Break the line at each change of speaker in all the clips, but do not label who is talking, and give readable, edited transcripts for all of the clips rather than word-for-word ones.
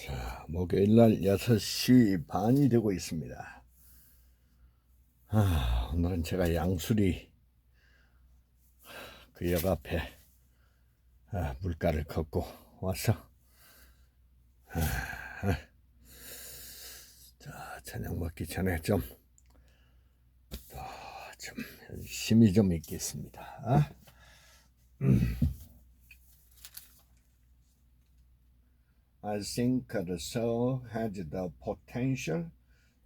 자, 목요일날 6시 반이 되고 있습니다. 오늘은 제가 양수리 그 역 앞에 물가를 걷고 와서 자, 저녁 먹기 전에 좀 열심히 좀 있겠습니다. I think the Seoul has the potential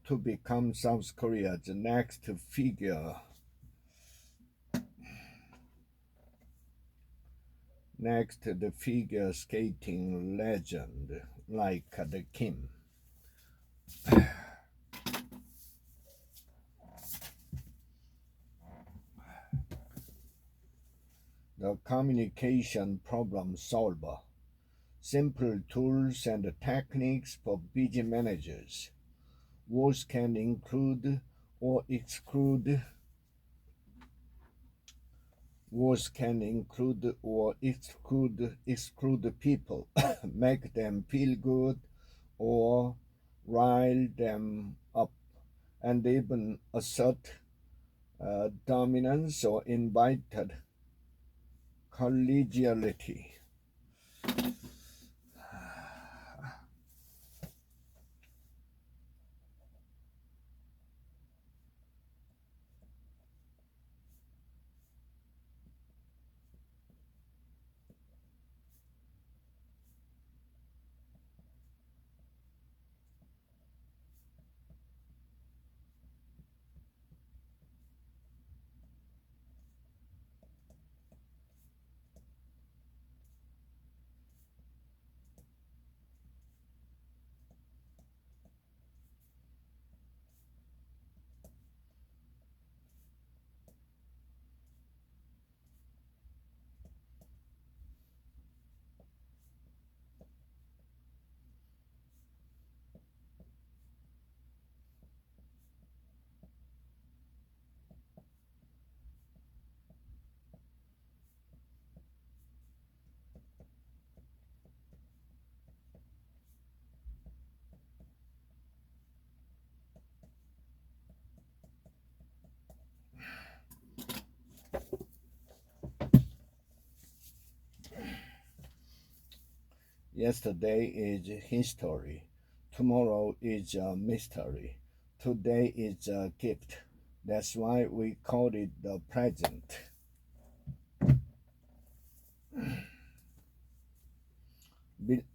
to become South Korea's next figure skating legend like the Kim. The communication problem solver. Simple tools and techniques for busy managers. Words can include or exclude people, make them feel good or rile them up, and even assert dominance or invited collegiality. Yesterday is history. Tomorrow is a mystery. Today is a gift. That's why we call it the present.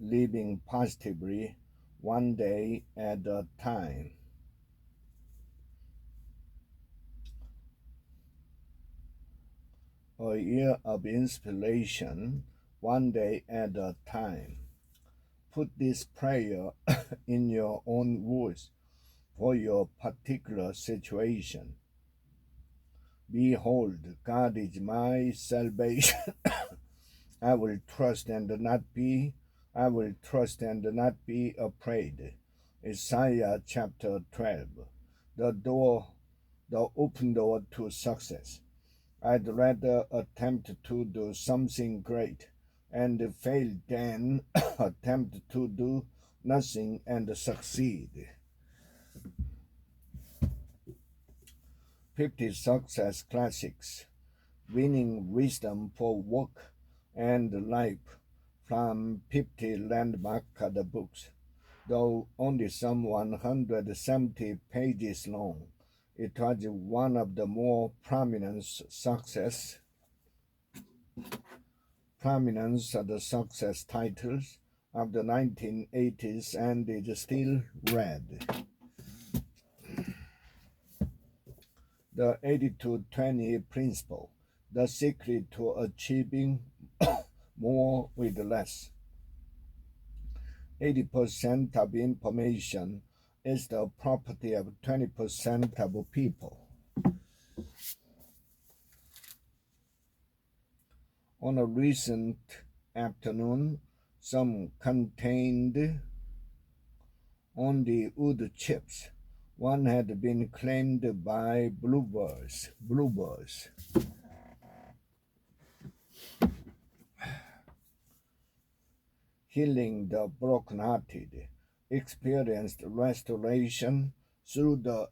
Living positively, one day at a time. A year of inspiration, one day at a time. Put this prayer in your own words for your particular situation. Behold, God is my salvation. I will trust and not be afraid. Isaiah chapter 12. The open door to success. I'd rather attempt to do something great and fail than attempt to do nothing and succeed. 50 Success Classics. Winning Wisdom for Work and Life from 50 Landmark books. Though only some 170 pages long, it was one of the more prominent of the success titles of the 1980s and is still read. The 80-20 principle, the secret to achieving more with less. 80% of information is the property of 20% of people. On a recent afternoon, some contained only wood chips. One had been claimed by bluebirds. healing the brokenhearted, experienced restoration through the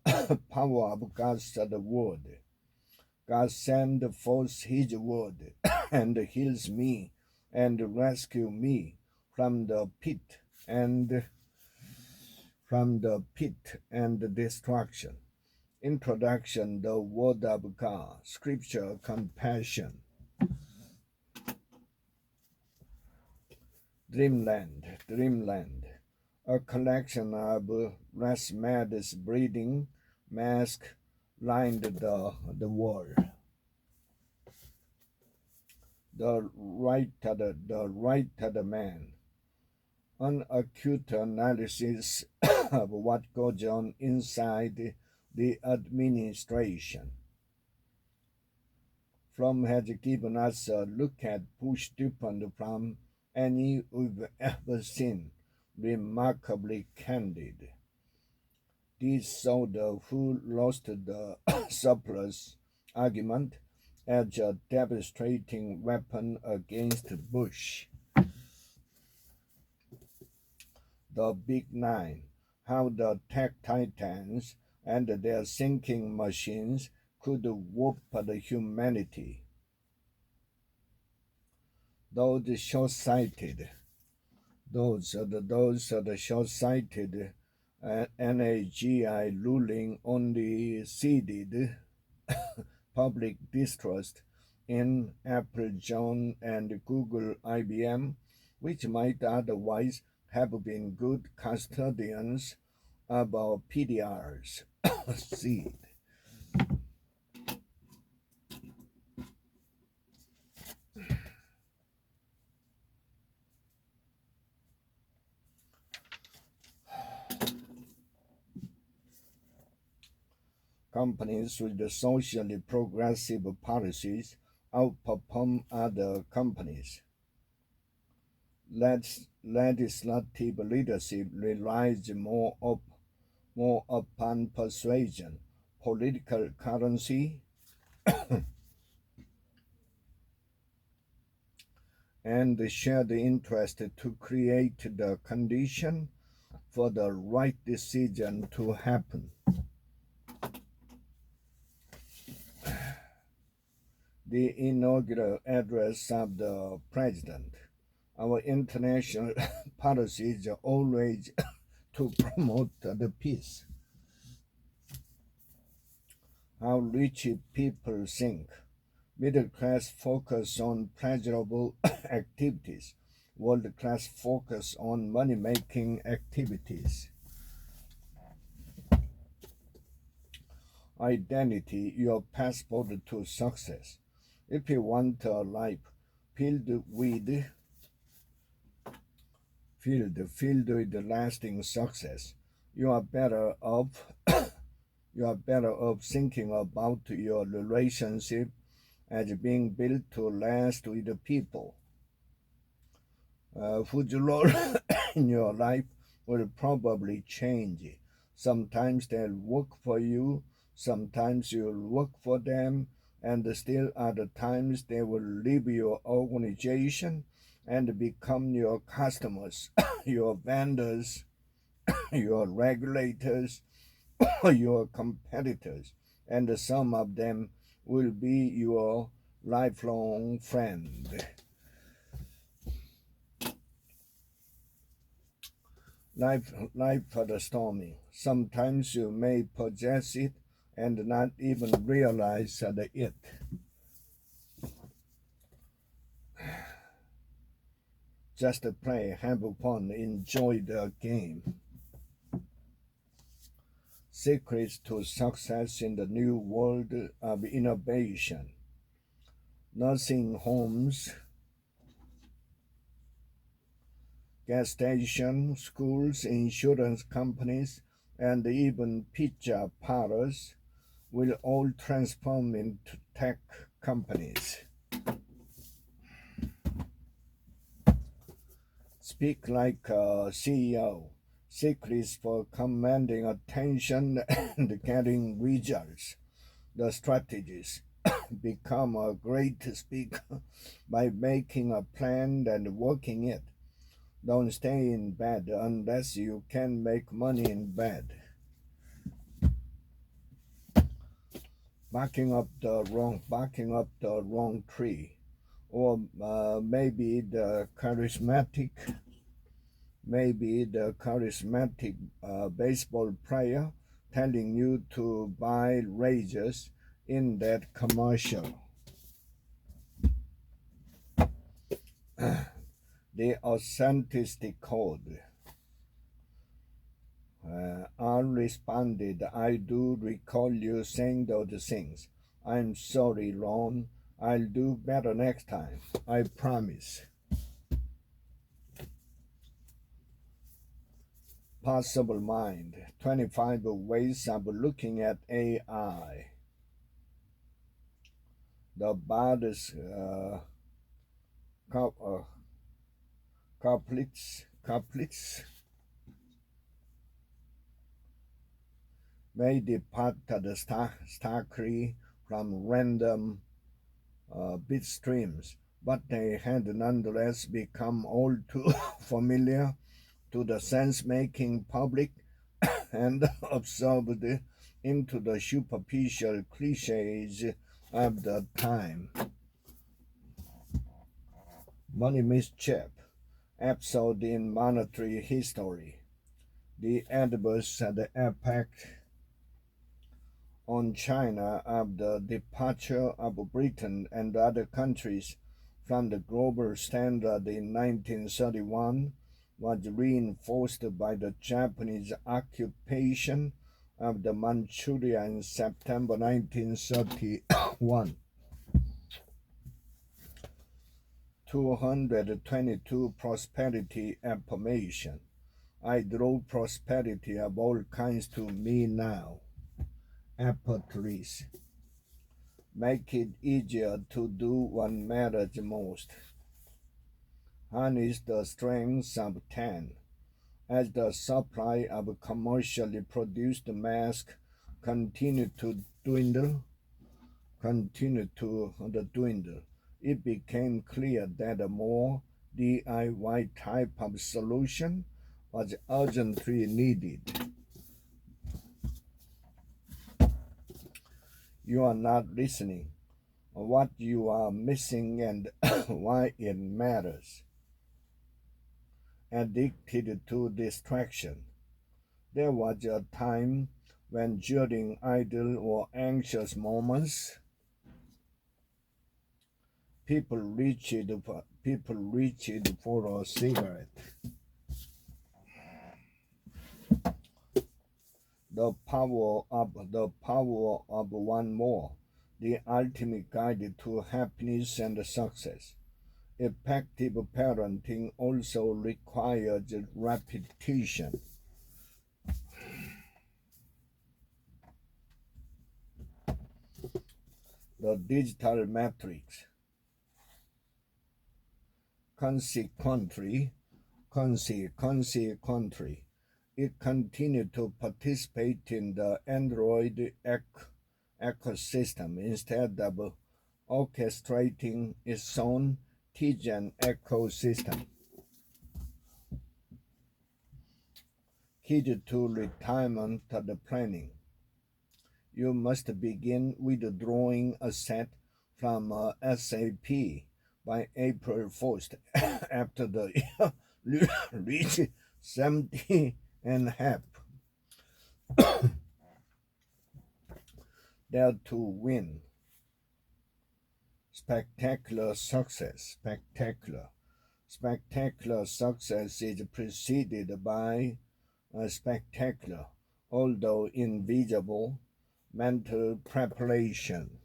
power of God's word. God sent forth his word and heals me and rescue me from the pit and destruction. Introduction: the word of God, scripture, compassion. Dreamland, a collection of Rasmad's breeding mask lined the wall. The right man, an acute analysis of what goes on inside the administration. From has given us a look at Bush different from any we've ever seen, remarkably candid. This saw the who lost the surplus argument as a devastating weapon against Bush. The Big Nine, how the tech titans and their sinking machines could whoop the humanity. Those short-sighted NAGI ruling only seeded public distrust in Apple, John, and Google, IBM, which might otherwise have been good custodians of our PDRs. Seed. Companies with socially progressive policies outperform other companies. Legislative leadership relies more upon persuasion, political currency, and shared interest to create the condition for the right decision to happen. The inaugural address of the president. Our international policy is always to promote the peace. How rich people think. Middle class focus on pleasurable activities. World class focus on money making activities. Identity, your passport to success. If you want a life filled with lasting success, you are better off thinking about your relationship as being built to last with the people whose role in your life will probably change. Sometimes they'll work for you, sometimes you'll work for them, and still other times they will leave your organization and become your customers, your vendors, your regulators, your competitors, and some of them will be your lifelong friend. Life for the stormy. Sometimes you may possess it and not even realize it. Just play, have fun, enjoy the game. Secrets to success in the new world of innovation. Nursing homes, gas stations, schools, insurance companies, and even pizza parlors will all transform into tech companies. Speak like a CEO. Secrets for commanding attention and getting results. The strategies. Become a great speaker by making a plan and working it. Don't stay in bed unless you can make money in bed. Barking up the wrong tree, or maybe the charismatic baseball player telling you to buy razors in that commercial. The authenticity code. I responded, I do recall you saying those things. I'm sorry, Ron. I'll do better next time. I promise. Possible Mind 25 Ways of Looking at AI. The baddest couplets may depart starkly from random bit streams, but they had nonetheless become all too familiar to the sense-making public and absorbed into the superficial cliches of the time. Money Mischief episode in monetary history. The adverse impact on China of the departure of Britain and other countries from the global standard in 1931 was reinforced by the Japanese occupation of the Manchuria in September 1931. 222 Prosperity Affirmation. I draw prosperity of all kinds to me now. Effortless. Make it easier to do what matters most. Harness the strength of 10. As the supply of commercially produced masks continued to dwindle, it became clear that a more DIY type of solution was urgently needed. You are not listening. What you are missing and why it matters. Addicted to distraction. There was a time when during idle or anxious moments, people reached for a cigarette. The power of one more, the ultimate guide to happiness and success. Effective parenting also requires repetition. The digital matrix. Consequently, it continued to participate in the Android ecosystem instead of orchestrating its own Tijan ecosystem. Key to retirement planning. You must begin withdrawing assets from SAP by April 1st after the reach 70 and a half. Dare to win. Spectacular success. Spectacular success is preceded by a spectacular, although invisible, mental preparation.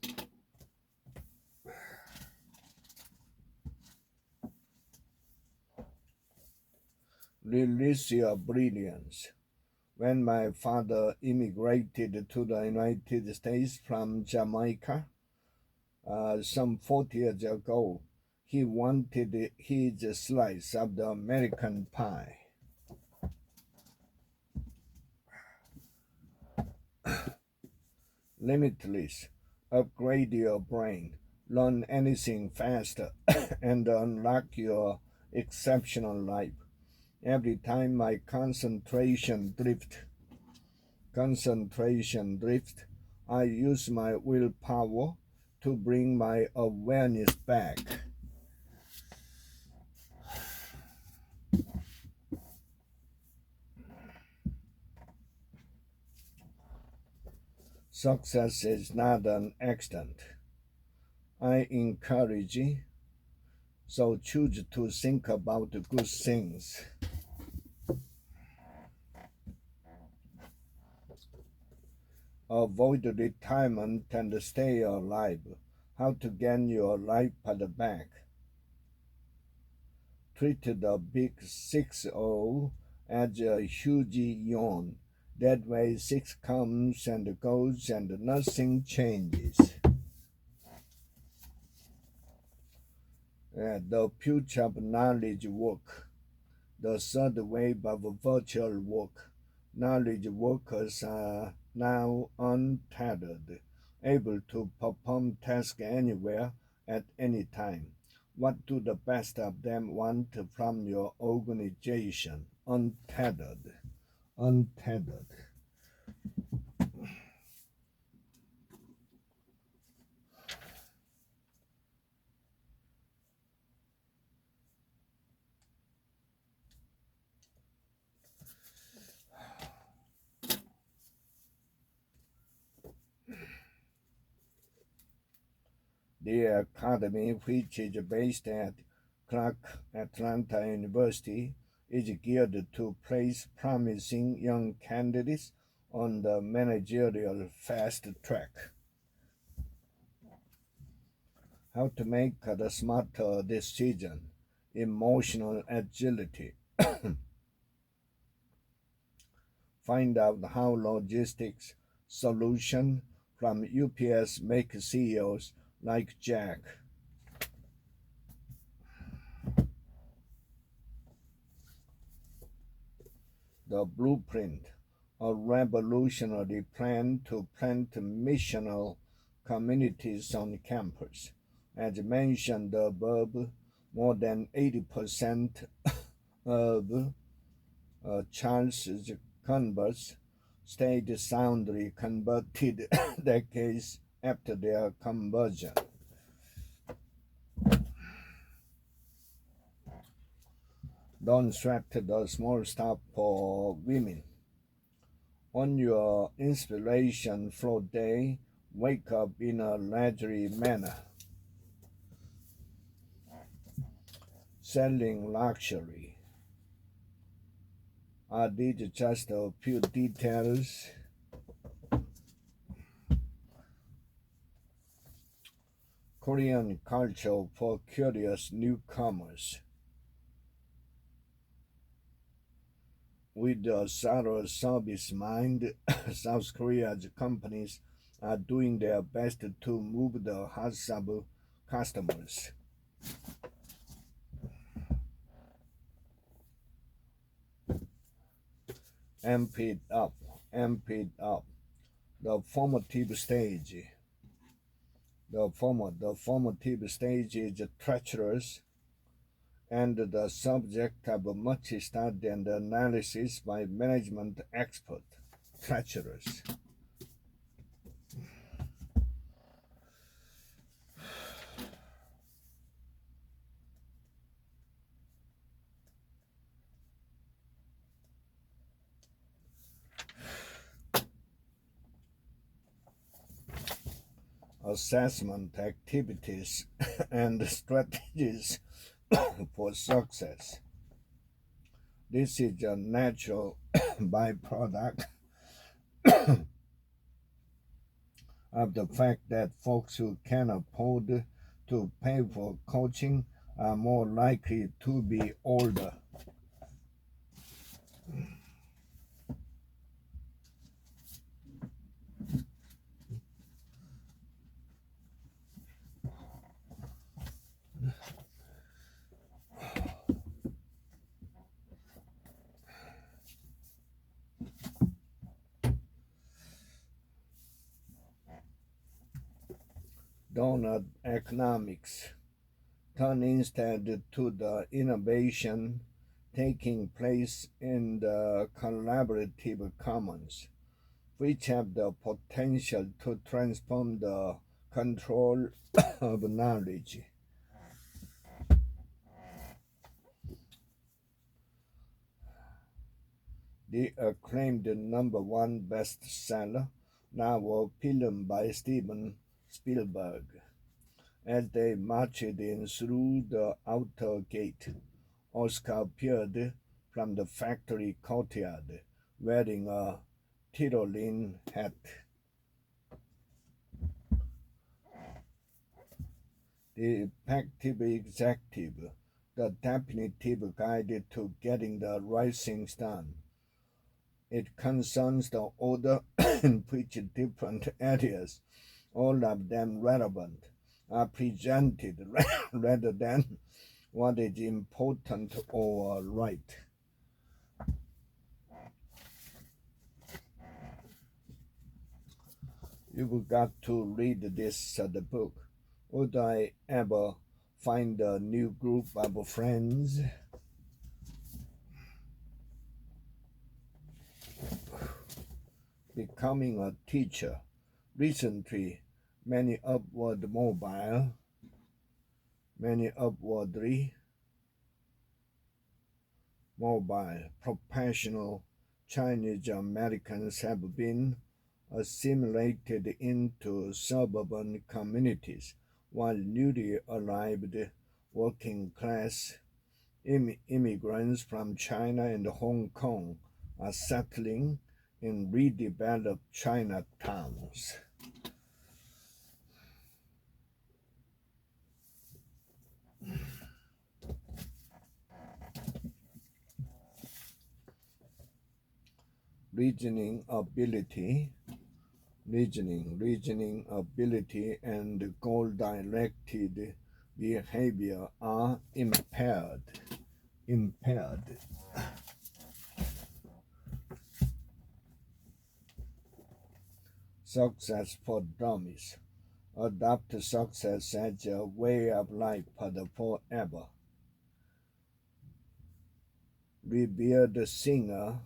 Release your brilliance. When my father immigrated to the United States from Jamaica some 40 years ago, he wanted his slice of the American pie. Limitless. Upgrade your brain. Learn anything faster and unlock your exceptional life. Every time my concentration drifts, I use my willpower to bring my awareness back. Success is not an accident. I encourage you, so choose to think about the good things. Avoid retirement and stay alive. How to gain your life back. Treat the big 6-0 as a huge yawn. That way 6 comes and goes and nothing changes. The future of knowledge work. The third wave of virtual work. Knowledge workers are now untethered, able to perform tasks anywhere at any time. What do the best of them want from your organization? Untethered. Untethered. The academy, which is based at Clark Atlanta University, is geared to place promising young candidates on the managerial fast track. How to make the smarter decision, emotional agility. Find out how logistics solution from UPS make CEOs like Jack. The blueprint, a revolutionary plan to plant missional communities on campus. As mentioned above, more than 80% of Charles' converts stayed soundly converted decades after their conversion. Don't sweat the small stuff for women. On your inspiration flow day, wake up in a leisurely manner. Selling luxury. Are these just a few details? Korean culture for curious newcomers. With a thorough service mind, South Korea's companies are doing their best to move the hearts of customers. Amp it up, amp it up. The formative stage. The formative stage is treacherous and the subject of much study and analysis by management experts. Treacherous. Assessment activities and strategies for success. This is a natural byproduct of the fact that folks who can afford to pay for coaching are more likely to be older. Donut economics. Turn instead to the innovation taking place in the collaborative commons, which have the potential to transform the control of knowledge. The acclaimed #1 bestseller novel film by Steven Spielberg. As they marched in through the outer gate, Oscar appeared from the factory courtyard wearing a Tyrolean hat. The effective executive, the definitive guide to getting the right things done. It concerns the order in which different areas, all of them relevant, are presented rather than what is important or right. You've got to read this the book. Would I ever find a new group of friends? Becoming a teacher. Recently, many upwardly mobile professional Chinese Americans have been assimilated into suburban communities, while newly arrived working class immigrants from China and Hong Kong are settling in redeveloped Chinatowns. Reasoning ability and goal-directed behavior are impaired. Success for dummies. Adopt success as a way of life forever. Revered singer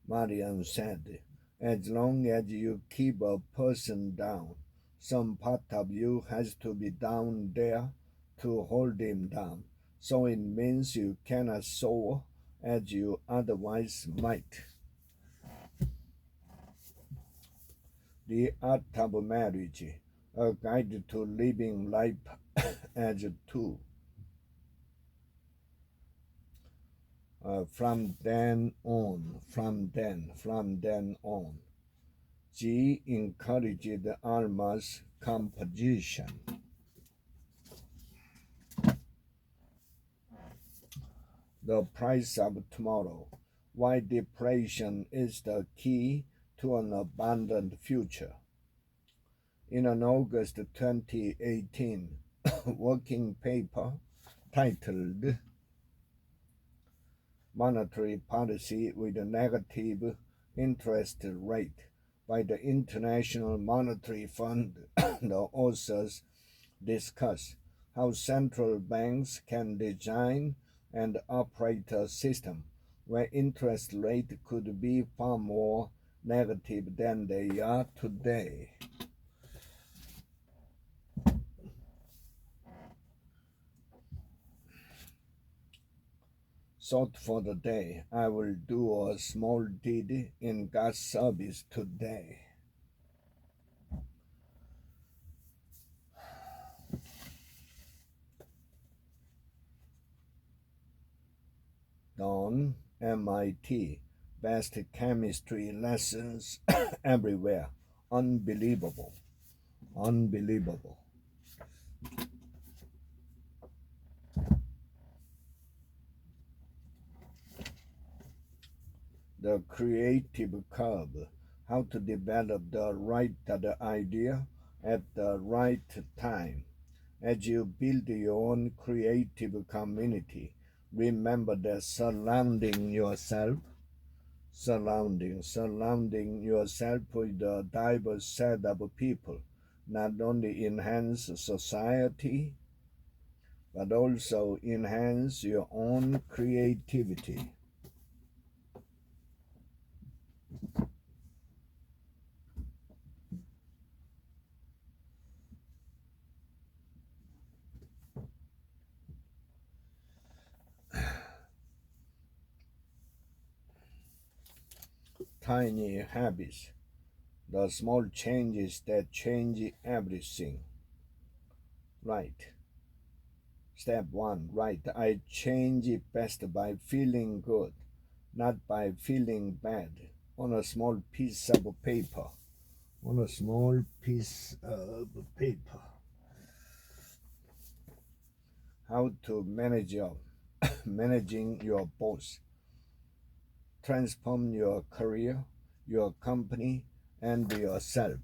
Marian said, as long as you keep a person down, some part of you has to be down there to hold him down. So it means you cannot soar as you otherwise might. The Art of Marriage, a guide to living life as two. From then on, G encouraged Alma's composition. The price of tomorrow. Why depression is the key to an abundant future. In an August 2018 working paper titled Monetary Policy with a Negative Interest Rate by the International Monetary Fund, the authors discuss how central banks can design and operate a system where interest rate could be far more negative than they are today. Thought for the day. I will do a small deed in God's service today. Dawn, MIT. Best chemistry lessons everywhere. Unbelievable. The creative curve. How to develop the right idea at the right time. As you build your own creative community, remember that surrounding yourself with a diverse set of people not only enhance society but also enhance your own creativity. Tiny habits, the small changes that change everything. Right. Step 1. Right. I change it best by feeling good, not by feeling bad. On a small piece of paper. On a small piece of paper. How to manage your managing your boss. Transform your career, your company, and yourself.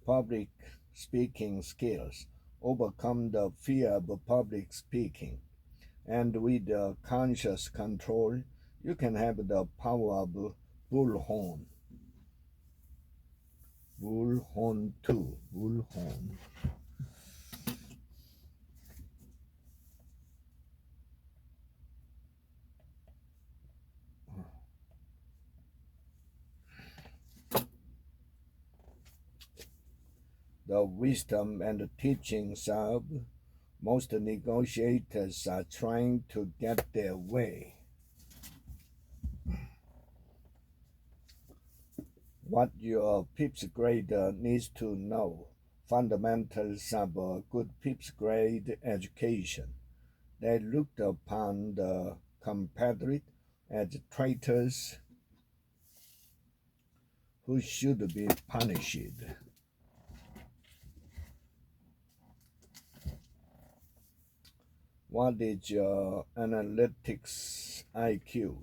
Public speaking skills. Overcome the fear of public speaking. And with conscious control, you can have the power of bullhorn. Bullhorn 2. Bullhorn. The wisdom and teachings of most negotiators are trying to get their way. What your PIPS grader needs to know. Fundamentals of a good PIPS grade education. They looked upon the Confederate as traitors who should be punished. What is your analytics IQ?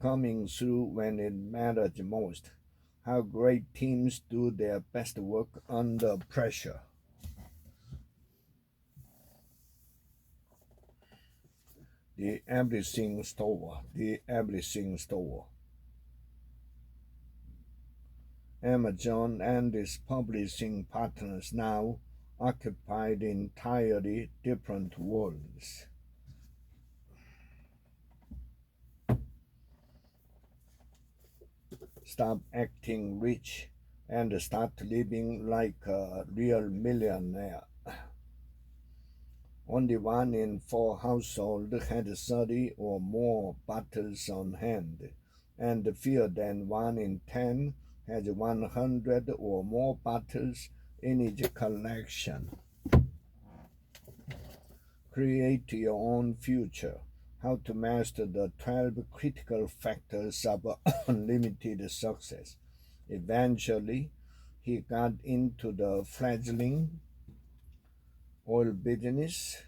Coming through when it matters most. How great teams do their best work under pressure. The Everything Store. The Everything Store. Amazon and its publishing partners now occupied entirely different worlds. Stop acting rich and start living like a real millionaire. Only 1 in 4 households had 30 or more bottles on hand, and fewer than 1 in 10 has 100 or more bottles in its collection. Create your own future. How to master the 12 critical factors of unlimited success. Eventually, he got into the fledgling oil business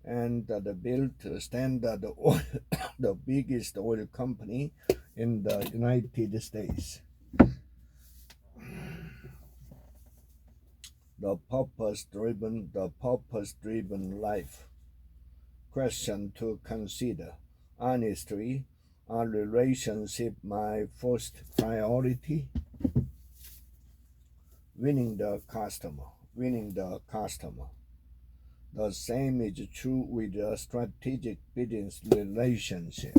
and built Standard Oil, the biggest oil company in the United States. The purpose-driven life. Question to consider. Honestly, are relationships my first priority? Winning the customer. Winning the customer. The same is true with a strategic business relationship.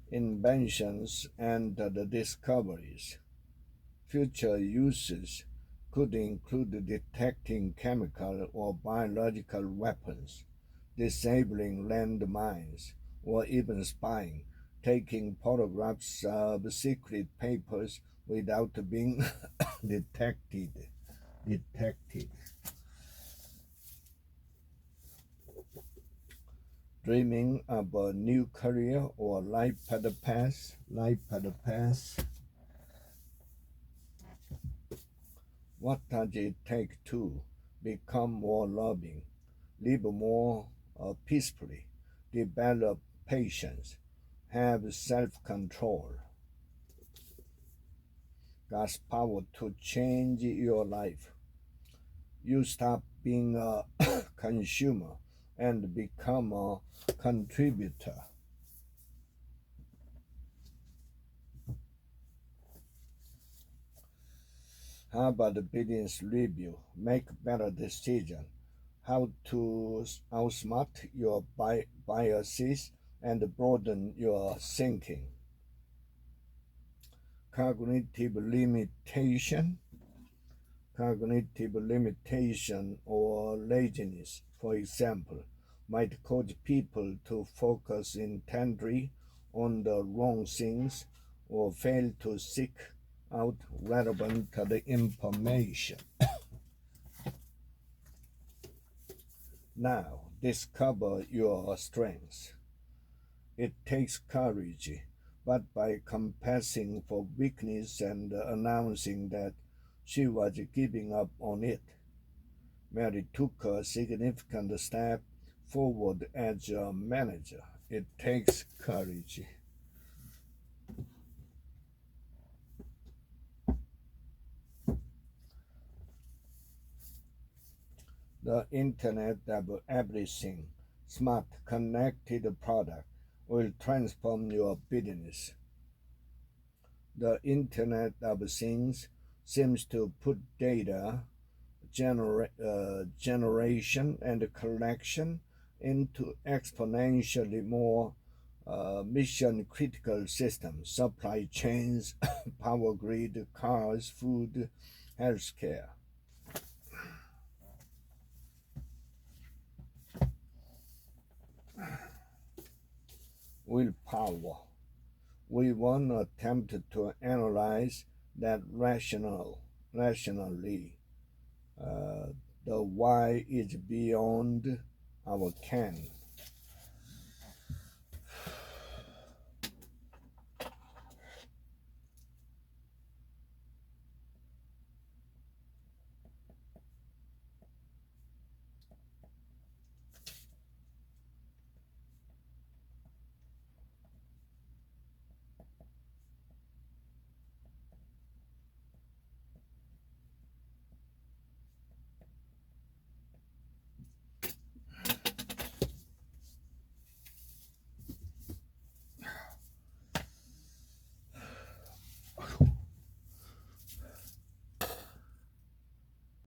Inventions and the discoveries. Future uses could include detecting chemical or biological weapons, disabling landmines, or even spying, taking photographs of secret papers without being detected. Dreaming of a new career or life path. What does it take to become more loving, live more peacefully, develop patience, have self-control? God's power to change your life. You stop being a consumer and become a contributor. Harvard Business Review. Make better decisions. How to outsmart your biases and broaden your thinking. Cognitive limitation. Cognitive limitation or laziness, for example, might cause people to focus intently on the wrong things or fail to seek out relevant information. Now, discover your strengths. It takes courage, but by confessing for weakness and announcing that she was giving up on it, Mary took a significant step forward as a manager. It takes courage. The Internet of Everything, smart connected product, will transform your business. The Internet of Things seems to put data generation and collection into exponentially more mission critical systems, supply chains, power grid, cars, food, healthcare. Willpower. We won't attempt to analyze that rationally. Uh, the why is beyond our ken.